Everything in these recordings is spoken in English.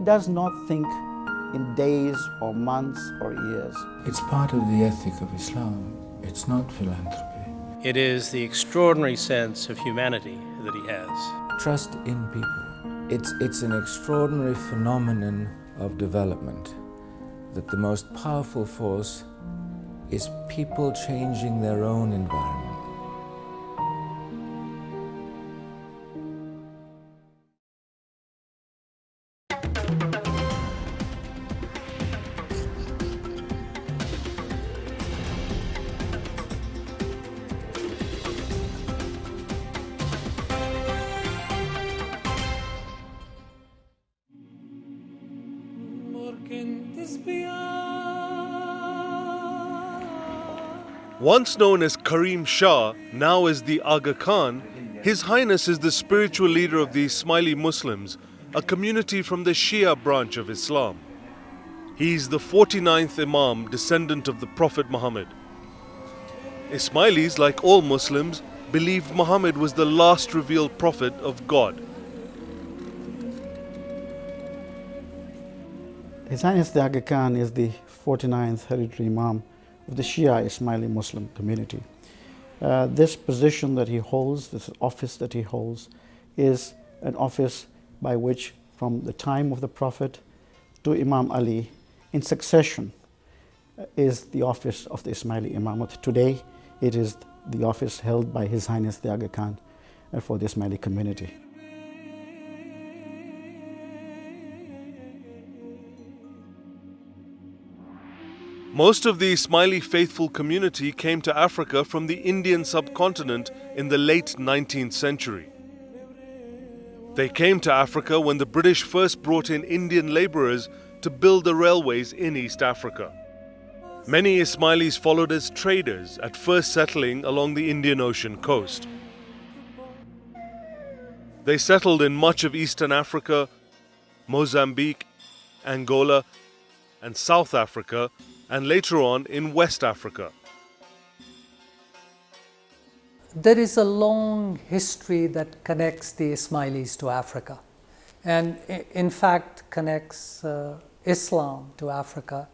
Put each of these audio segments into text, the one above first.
does not think in days or months or years. It's part of the ethic of Islam. It's not philanthropy. It is the extraordinary sense of humanity that he has. Trust in people. It's an extraordinary phenomenon of development, that the most powerful force is people changing their own environment. Once known as Karim Shah, now as the AGA KHAN, His Highness is the spiritual leader of the Ismaili Muslims, a community from the Shia branch of Islam. He is the 49th Imam, descendant of the Prophet Muhammad. Ismailis, like all Muslims, believed Muhammad was the last revealed prophet of God. His Highness the Aga Khan is the 49th hereditary Imam of the Shia Ismaili Muslim community. This position that he holds, this office that he holds, is an office by which from the time of the Prophet to Imam Ali, in succession, is the office of the Ismaili Imamate. Today, it is the office held by His Highness the Aga Khan for the Ismaili community. Most of the Ismaili faithful community came to Africa from the Indian subcontinent in the late 19th century. They came to Africa when the British first brought in Indian laborers to build the railways in East Africa. Many Ismailis followed as traders, at first settling along the Indian Ocean coast. They settled in much of Eastern Africa, Mozambique, Angola, and South Africa, and later on in West Africa. There is a long history that connects the Ismailis to Africa, and in fact connects Islam to Africa.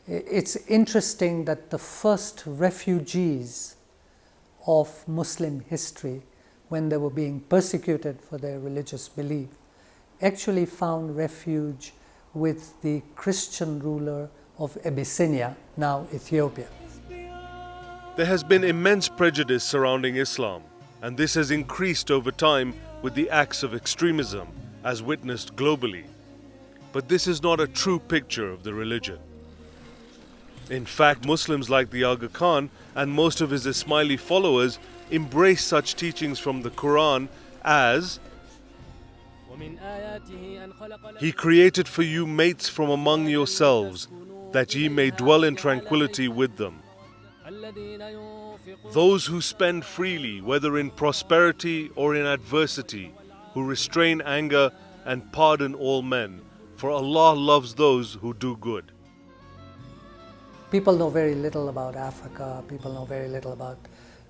It's interesting that the first refugees of Muslim history, when they were being persecuted for their religious belief, actually found refuge with the Christian ruler of Abyssinia, now Ethiopia. There has been immense prejudice surrounding Islam, and this has increased over time with the acts of extremism, as witnessed globally. But this is not a true picture of the religion. In fact, Muslims like the Aga Khan and most of his Ismaili followers embrace such teachings from the Quran as He created for you mates from among yourselves, that ye may dwell in tranquility with them. Those who spend freely, whether in prosperity or in adversity, who restrain anger and pardon all men, for Allah loves those who do good. People know very little about Africa, people know very little about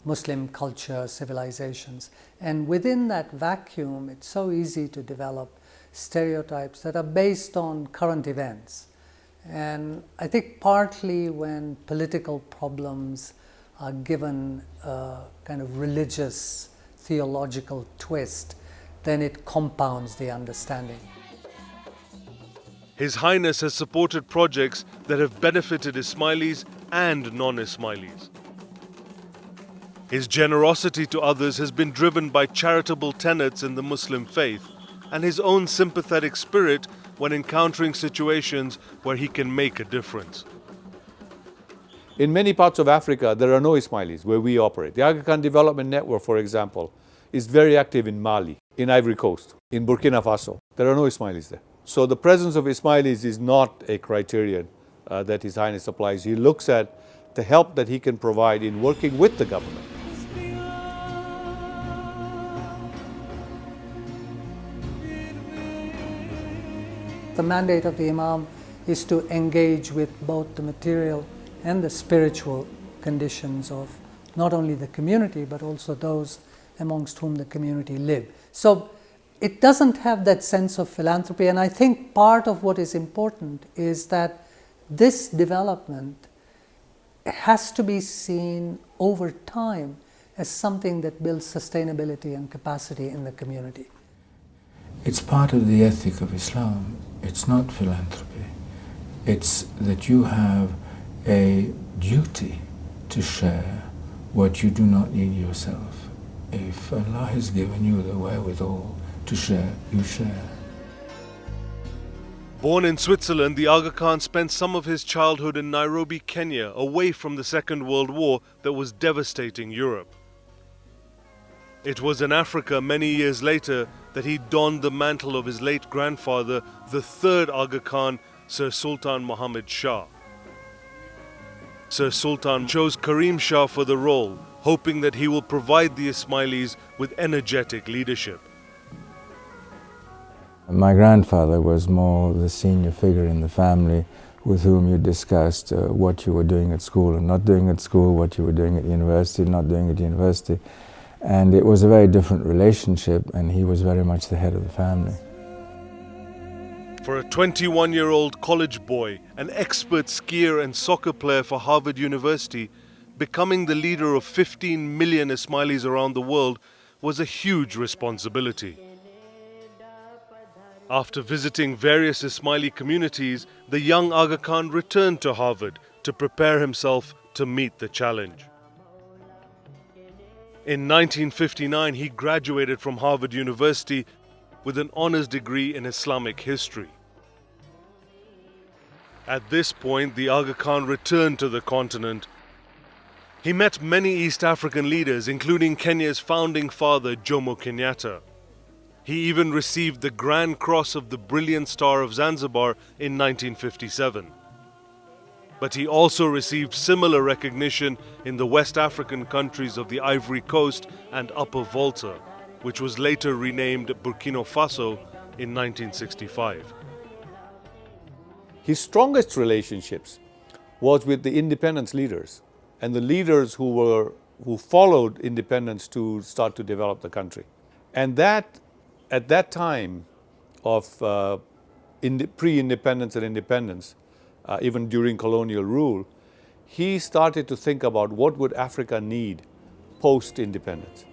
Muslim culture, civilizations, and within that vacuum it's so easy to develop stereotypes that are based on current events. And I think partly when political problems are given a kind of religious, theological twist, then it compounds the understanding. His Highness has supported projects that have benefited Ismailis and non-Ismailis. His generosity to others has been driven by charitable tenets in the Muslim faith and his own sympathetic spirit when encountering situations where he can make a difference. In many parts of Africa, there are no Ismailis where we operate. The Aga Khan Development Network, for example, is very active in Mali, in Ivory Coast, in Burkina Faso. There are no Ismailis there. So the presence of Ismailis is not a criterion that His Highness applies. He looks at the help that he can provide in working with the government. The mandate of the Imam is to engage with both the material and the spiritual conditions of not only the community but also those amongst whom the community live. So it doesn't have that sense of philanthropy, and I think part of what is important is that this development has to be seen over time as something that builds sustainability and capacity in the community. It's part of the ethic of Islam. It's not philanthropy. It's that you have a duty to share what you do not need yourself. If Allah has given you the wherewithal to share, you share. Born in Switzerland, the Aga Khan spent some of his childhood in Nairobi, Kenya, away from the Second World War that was devastating Europe. It was in Africa many years later that he donned the mantle of his late grandfather, the third Aga Khan, Sir Sultan Muhammad Shah. Sir Sultan chose Karim Shah for the role, hoping that he will provide the Ismailis with energetic leadership. My grandfather was more the senior figure in the family with whom you discussed what you were doing at school and not doing at school, what you were doing at university, not doing at university. And it was a very different relationship, and he was very much the head of the family. For a 21-year-old college boy, an expert skier and soccer player for Harvard University, becoming the leader of 15 million Ismailis around the world was a huge responsibility. After visiting various Ismaili communities, the young Aga Khan returned to Harvard to prepare himself to meet the challenge. In 1959, he graduated from Harvard University with an honors degree in Islamic history. At this point, the Aga Khan returned to the continent. He met many East African leaders, including Kenya's founding father, Jomo Kenyatta. He even received the Grand Cross of the Brilliant Star of Zanzibar in 1957. But he also received similar recognition in the West African countries of the Ivory Coast and Upper Volta, which was later renamed Burkina Faso in 1965. His strongest relationships was with the independence leaders and the leaders who followed independence to start to develop the country. And that, at that time of pre-independence and independence, even during colonial rule, he started to think about what would Africa need post-independence.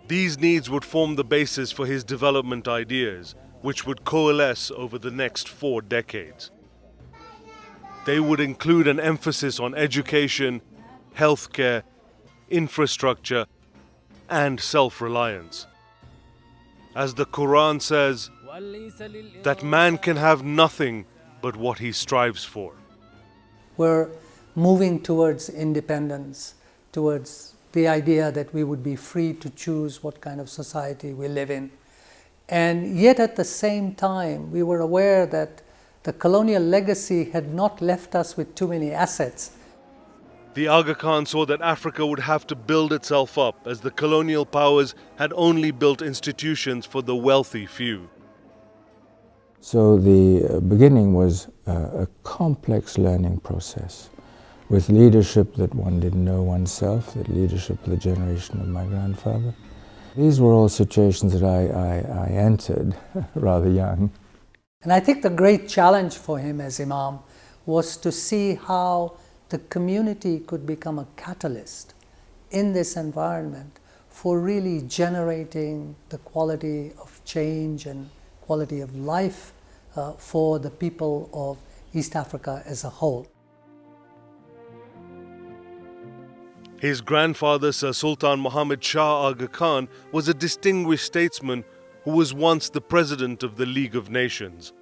These needs would form the basis for his development ideas, which would coalesce over the next 4 decades. They would include an emphasis on education, healthcare, infrastructure, and self-reliance. As the Quran says, that man can have nothing but what he strives for. We're moving towards independence, towards the idea that we would be free to choose what kind of society we live in. And yet at the same time, we were aware that the colonial legacy had not left us with too many assets. The Aga Khan saw that Africa would have to build itself up, as the colonial powers had only built institutions for the wealthy few. So the beginning was a complex learning process with leadership that one didn't know oneself, the leadership of the generation of my grandfather. These were all situations that I entered rather young. And I think the great challenge for him as Imam was to see how the community could become a catalyst in this environment for really generating the quality of change and quality of life for the people of East Africa as a whole. His grandfather, Sir Sultan Muhammad Shah Aga Khan, was a distinguished statesman who was once the president of the League of Nations.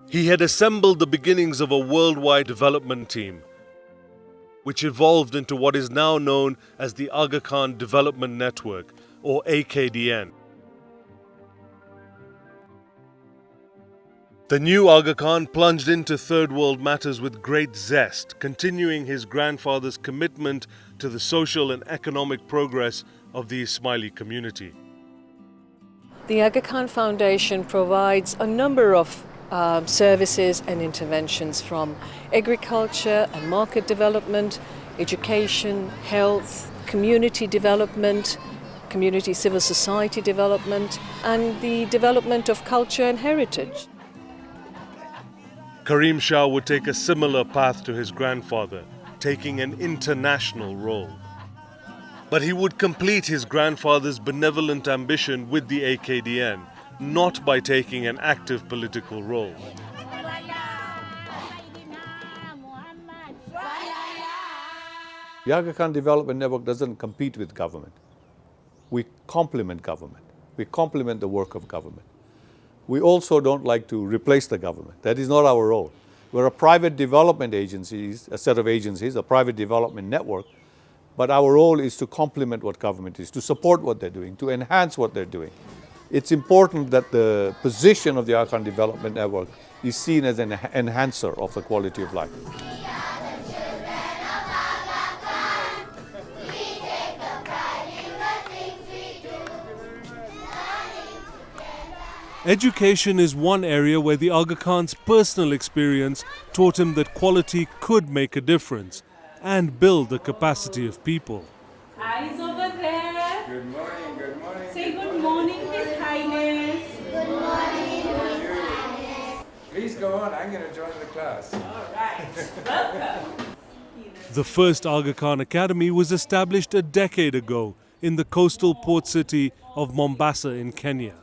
He had assembled the beginnings of a worldwide development team, which evolved into what is now known as the Aga Khan Development Network, or AKDN. The new Aga Khan plunged into third world matters with great zest, continuing his grandfather's commitment to the social and economic progress of the Ismaili community. The Aga Khan Foundation provides a number of services and interventions, from agriculture and market development, education, health, community development, community civil society development, and the development of culture and heritage. Karim Shah would take a similar path to his grandfather, taking an international role. But he would complete his grandfather's benevolent ambition with the AKDN, not by taking an active political role. The AGA KHAN Development Network doesn't compete with government. We complement government. We complement the work of government. We also don't like to replace the government. That is not our role. We're a private development agency, a set of agencies, a private development network, but our role is to complement what government is, to support what they're doing, to enhance what they're doing. It's important that the position of the AGA KHAN Development Network is seen as an enhancer of the quality of life. Education is one area where the Aga Khan's personal experience taught him that quality could make a difference and build the capacity of people. Eyes over there. Good morning, good morning. Say good morning, His Highness. Good morning, His Highness. Please go on, I'm going to join the class. All right, welcome. The first Aga Khan Academy was established a decade ago in the coastal port city of Mombasa in Kenya.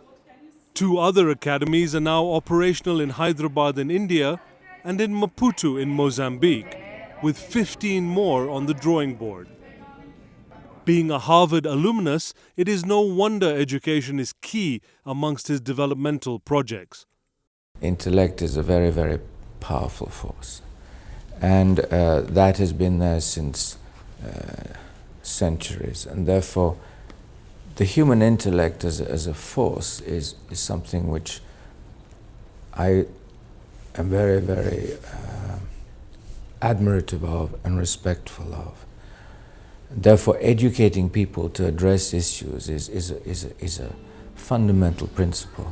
2 other academies are now operational in Hyderabad in India and in Maputo in Mozambique, with 15 more on the drawing board. Being a Harvard alumnus, it is no wonder education is key amongst his developmental projects. Intellect is a very, very powerful force, and that has been there since centuries, and therefore the human intellect as a force is something which I am very, very admirative of and respectful of. Therefore, educating people to address issues is a fundamental principle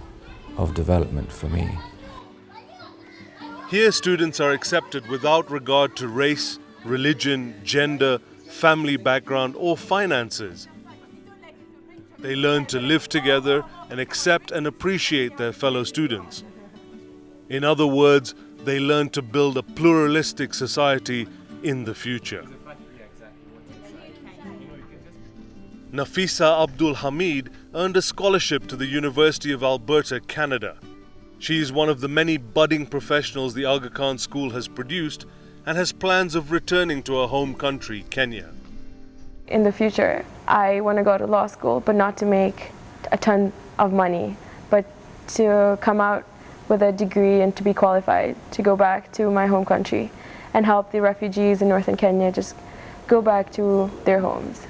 of development for me. Here, students are accepted without regard to race, religion, gender, family background, or finances. They learn to live together and accept and appreciate their fellow students. In other words, they learn to build a pluralistic society in the future. Nafisa Abdul Hamid earned a scholarship to the University of Alberta, Canada. She is one of the many budding professionals the Aga Khan School has produced and has plans of returning to her home country, Kenya. In the future, I want to go to law school, but not to make a ton of money, but to come out with a degree and to be qualified to go back to my home country and help the refugees in northern Kenya just go back to their homes.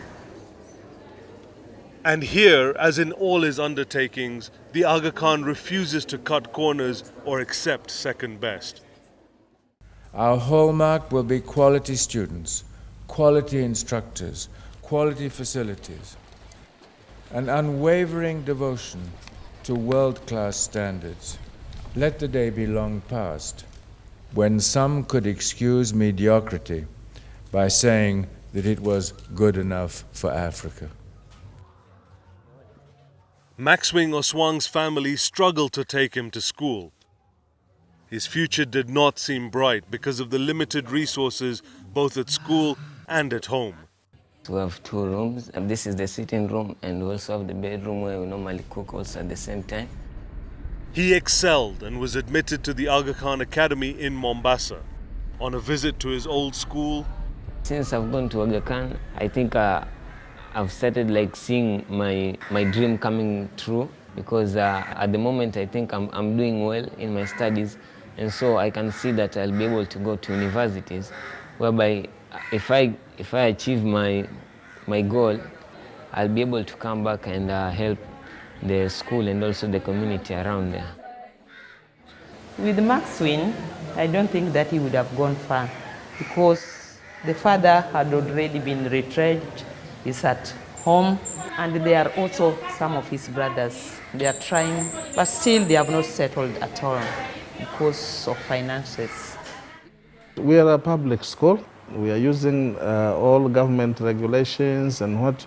And here, as in all his undertakings, the Aga Khan refuses to cut corners or accept second best. Our hallmark will be quality students, quality instructors, quality facilities, an unwavering devotion to world-class standards. Let the day be long past when some could excuse mediocrity by saying that it was good enough for Africa. Maxwing Oswang's family struggled to take him to school. His future did not seem bright because of the limited resources both at school and at home. We have 2 rooms, and this is the sitting room, and we also have the bedroom where we normally cook also at the same time. He excelled and was admitted to the Aga Khan Academy in Mombasa. On a visit to his old school, since I've gone to Aga Khan, I think I've started like seeing my dream coming true, because at the moment I think I'm doing well in my studies, and so I can see that I'll be able to go to universities, whereby if I achieve my goal, I'll be able to come back and help the school and also the community around there. With Maxwing, I don't think that he would have gone far, because the father had already been retrenched, he's at home, and there are also some of his brothers. They are trying, but still they have not settled at all because of finances. We are a public school. We are using all government regulations and what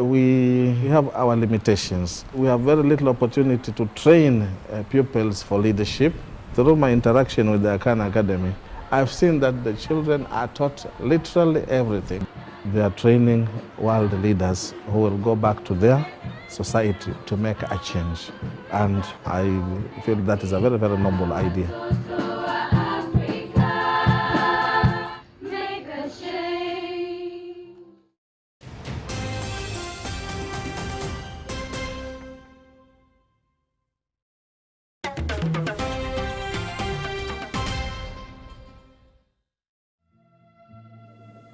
we have our limitations. We have very little opportunity to train pupils for leadership. Through my interaction with the AGA KHAN Academy, I've seen that the children are taught literally everything. They are training world leaders who will go back to their society to make a change. And I feel that is a very, very noble idea.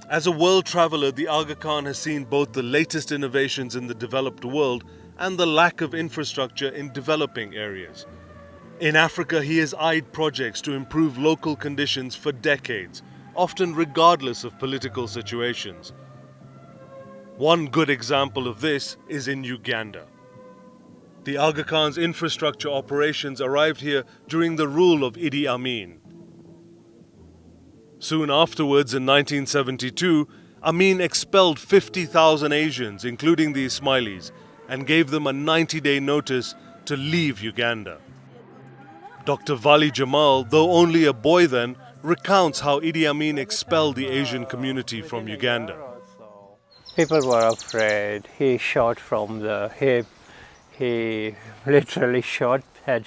As a world traveler, the Aga Khan has seen both the latest innovations in the developed world and the lack of infrastructure in developing areas. In Africa, he has eyed projects to improve local conditions for decades, often regardless of political situations. One good example of this is in Uganda. The Aga Khan's infrastructure operations arrived here during the rule of Idi Amin. Soon afterwards, in 1972, Amin expelled 50,000 Asians, including the Ismailis, and gave them a 90-day notice to leave Uganda. Dr. Vali Jamal, though only a boy then, recounts how Idi Amin expelled the Asian community from Uganda. People were afraid. He shot from the hip. He literally had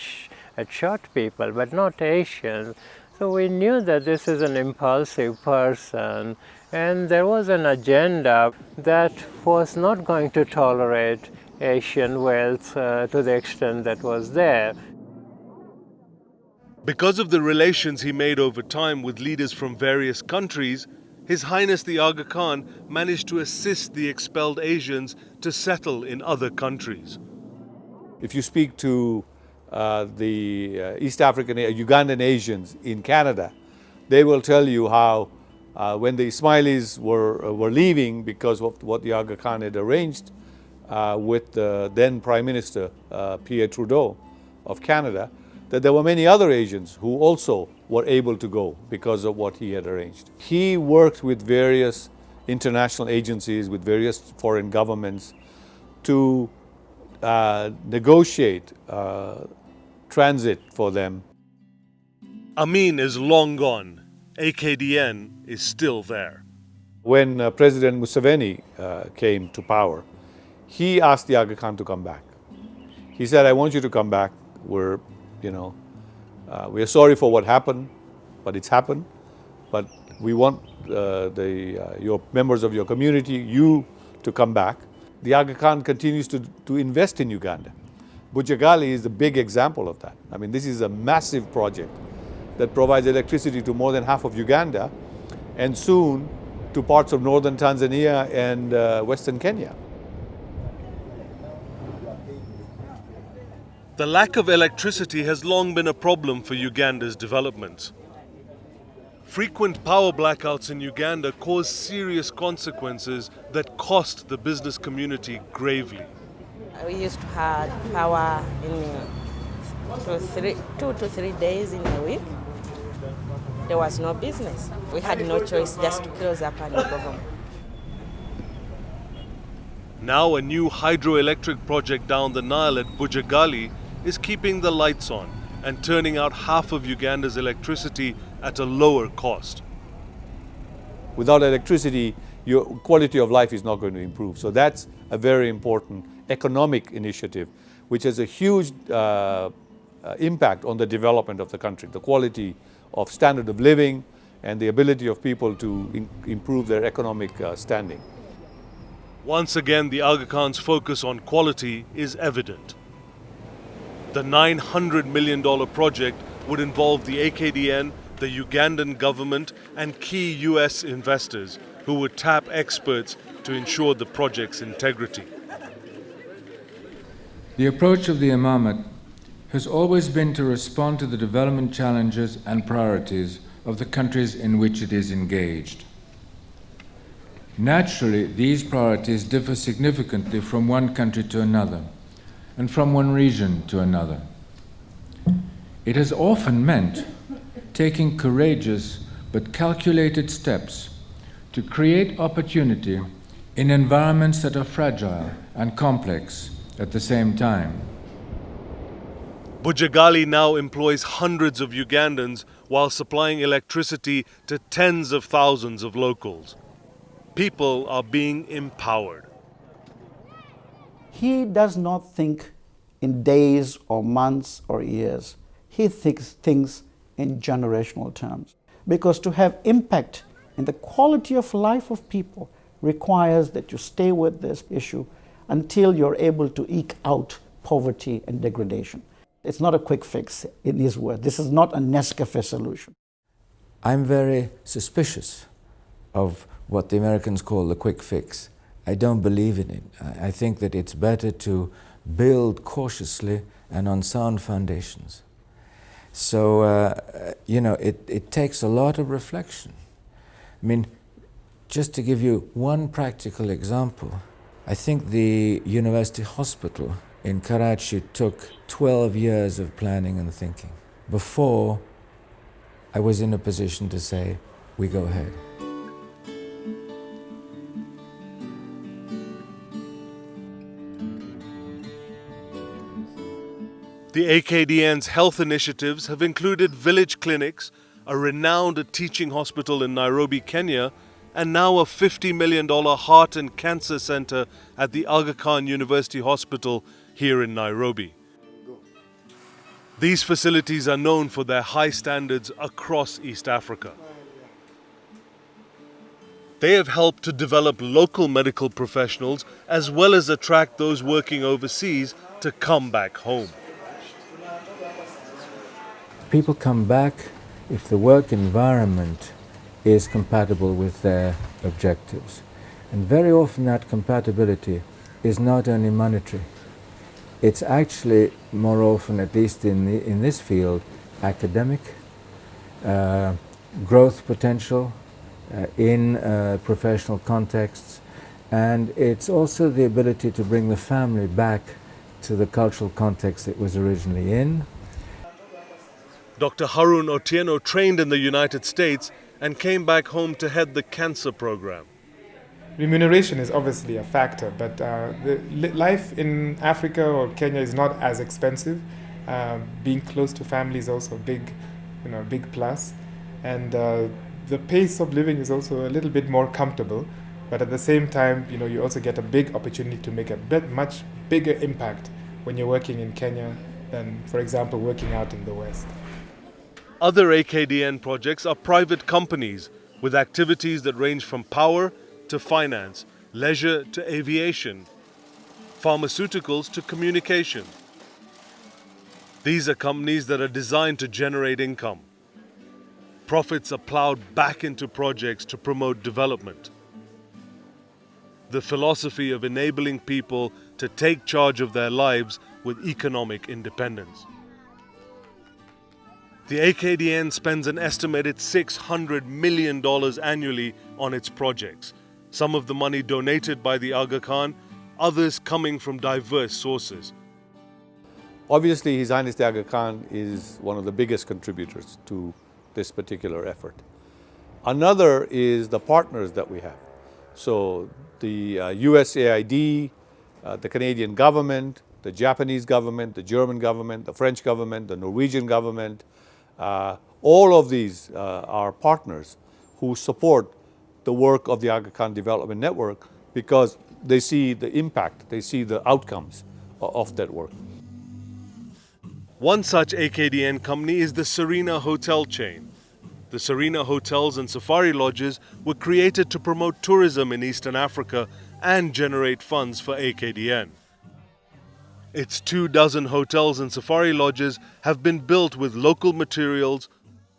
shot people, but not Asians. So we knew that this is an impulsive person, and there was an agenda that was not going to tolerate Asian wealth to the extent that was there. Because of the relations he made over time with leaders from various countries, His Highness the Aga Khan managed to assist the expelled Asians to settle in other countries. If you speak to the East African, Ugandan Asians in Canada, they will tell you how when the Ismailis were leaving because of what the Aga Khan had arranged with the then Prime Minister Pierre Trudeau of Canada, that there were many other Asians who also were able to go because of what he had arranged. He worked with various international agencies, with various foreign governments to negotiate transit for them. Amin is long gone. AKDN is still there. When President Museveni came to power, he asked the Aga Khan to come back. He said, I want you to come back. We're are sorry for what happened, but it's happened. But we want your members of your community, you, to come back. The Aga Khan continues to invest in Uganda. Bujagali is a big example of that. I mean, this is a massive project that provides electricity to more than half of Uganda and soon to parts of northern Tanzania and western Kenya. The lack of electricity has long been a problem for Uganda's development. Frequent power blackouts in Uganda cause serious consequences that cost the business community gravely. We used to have power in 2 to 3 days in a week. There was no business. We had no choice just to close up and go home. Now a new hydroelectric project down the Nile at Bujagali is keeping the lights on and turning out half of Uganda's electricity at a lower cost. Without electricity, your quality of life is not going to improve. So that's a very important economic initiative, which has a huge impact on the development of the country, the quality of standard of living and the ability of people to improve their economic standing. Once again, the Aga Khan's focus on quality is evident. The $900 million project would involve the AKDN, the Ugandan government, and key US investors who would tap experts to ensure the project's integrity. The approach of the Imamate has always been to respond to the development challenges and priorities of the countries in which it is engaged. Naturally, these priorities differ significantly from one country to another, and from one region to another. It has often meant taking courageous but calculated steps to create opportunity in environments that are fragile and complex at the same time. Bujagali now employs hundreds of Ugandans while supplying electricity to tens of thousands of locals. People are being empowered. He does not think in days or months or years. He thinks in generational terms. Because to have impact in the quality of life of people requires that you stay with this issue until you're able to eke out poverty and degradation. It's not a quick fix, in his words. This is not a Nescafe solution. I'm very suspicious of what the Americans call the quick fix. I don't believe in it. I think that it's better to build cautiously and on sound foundations. So, it takes a lot of reflection. I mean, just to give you one practical example, I think the university hospital in Karachi took 12 years of planning and thinking before I was in a position to say, we go ahead. The AKDN's health initiatives have included village clinics, a renowned teaching hospital in Nairobi, Kenya, and now a $50 million heart and cancer center at the AGA KHAN University Hospital here in Nairobi. These facilities are known for their high standards across East Africa. They have helped to develop local medical professionals as well as attract those working overseas to come back home. People come back if the work environment is compatible with their objectives. And very often that compatibility is not only monetary. It's actually more often, at least in this field, academic, growth potential in professional contexts, and it's also the ability to bring the family back to the cultural context it was originally in. Dr. Harun Otieno trained in the United States and came back home to head the cancer program. Remuneration is obviously a factor, but life in Africa or Kenya is not as expensive. Being close to family is also a big plus, and the pace of living is also a little bit more comfortable. But at the same time, you also get a big opportunity to make a much bigger impact when you're working in Kenya than, for example, working out in the West. Other AKDN projects are private companies with activities that range from power to finance, leisure to aviation, pharmaceuticals to communication. These are companies that are designed to generate income. Profits are plowed back into projects to promote development. The philosophy of enabling people to take charge of their lives with economic independence. The AKDN spends an estimated $600 million annually on its projects, some of the money donated by the AGA KHAN, others coming from diverse sources. Obviously, His Highness the AGA KHAN is one of the biggest contributors to this particular effort. Another is the partners that we have. So the USAID, the Canadian government, the Japanese government, the German government, the French government, the Norwegian government, all of these are partners who support the work of the AGA KHAN Development Network because they see the impact, they see the outcomes of that work. One such AKDN company is the Serena Hotel chain. The Serena Hotels and Safari Lodges were created to promote tourism in Eastern Africa and generate funds for AKDN. Its 24 hotels and safari lodges have been built with local materials,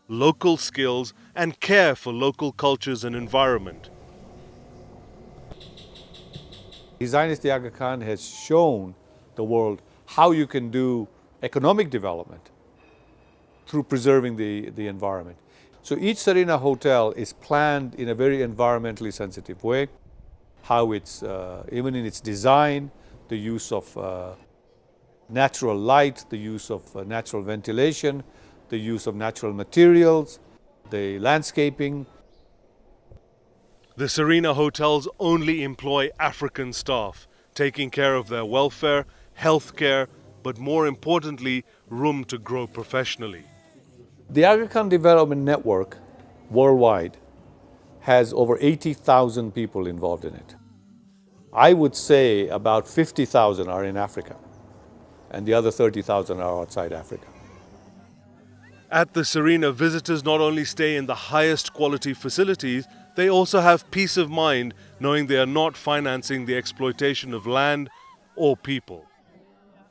local skills, and care for local cultures and environment. His Highness the AGA KHAN has shown the world how you can do economic development through preserving the environment. So each Serena hotel is planned in a very environmentally sensitive way, how it's, even in its design, the use of natural light, the use of natural ventilation, the use of natural materials, the landscaping. The Serena hotels only employ African staff, taking care of their welfare, health care, but more importantly, room to grow professionally. The AGA KHAN Development Network worldwide has over 80,000 people involved in it. I would say about 50,000 are in Africa, and the other 30,000 are outside Africa. At the Serena, visitors not only stay in the highest quality facilities, they also have peace of mind knowing they are not financing the exploitation of land or people.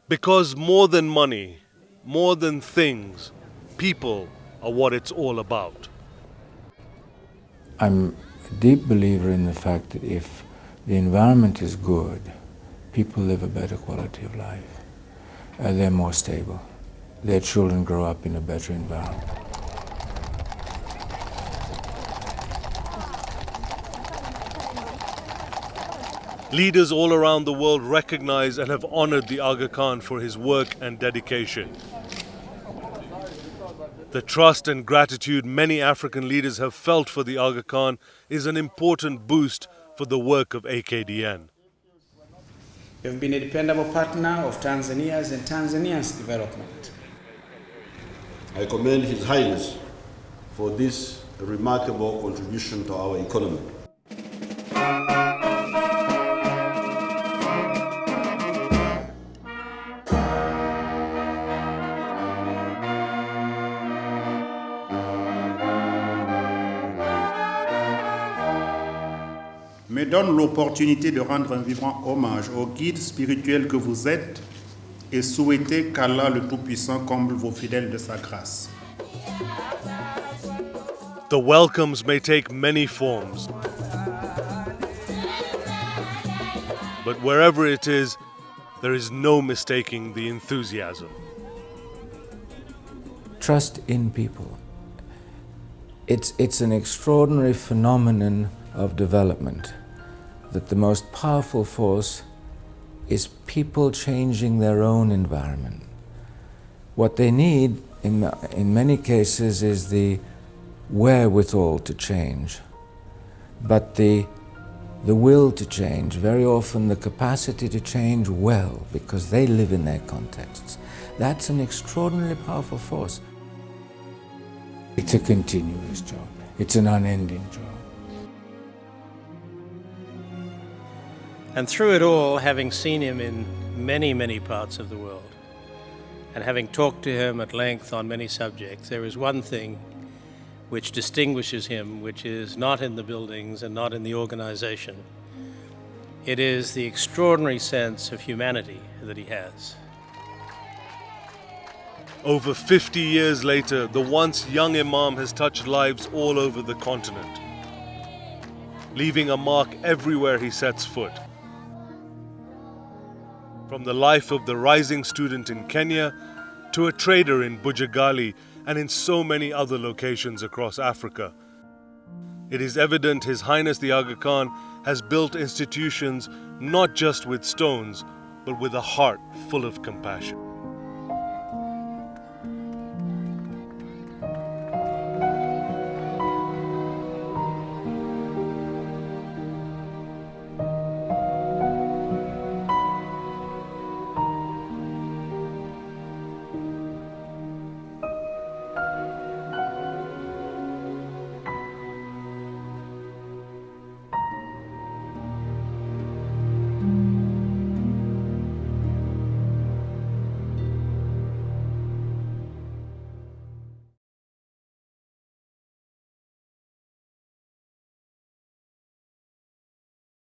Because more than money, more than things, people are what it's all about. I'm a deep believer in the fact that if the environment is good, people live a better quality of life. They're more stable. Their children grow up in a better environment. Leaders all around the world recognize and have honored the Aga Khan for his work and dedication. The trust and gratitude many African leaders have felt for the Aga Khan is an important boost for the work of AKDN. You have been a dependable partner of Tanzania's and Tanzania's development. I commend His Highness for this remarkable contribution to our economy. Me donne l'opportunité de rendre un vivant hommage au guide spirituel que vous êtes et souhaiter qu'Allah le Tout-Puissant comble vos fidèles de sa grâce. The welcomes may take many forms, but wherever it is, there is no mistaking the enthusiasm. Trust in people. It's an extraordinary phenomenon of development, that the most powerful force is people changing their own environment. What they need in many cases is the wherewithal to change, but the will to change, very often the capacity to change well, because they live in their contexts. That's an extraordinarily powerful force. It's a continuous job. It's an unending job. And through it all, having seen him in many, many parts of the world, and having talked to him at length on many subjects, there is one thing which distinguishes him, which is not in the buildings and not in the organization. It is the extraordinary sense of humanity that he has. Over 50 years later, the once young Imam has touched lives all over the continent, leaving a mark everywhere he sets foot. From the life of the rising student in Kenya to a trader in Bujagali and in so many other locations across Africa, it is evident His Highness the Aga Khan has built institutions not just with stones, but with a heart full of compassion.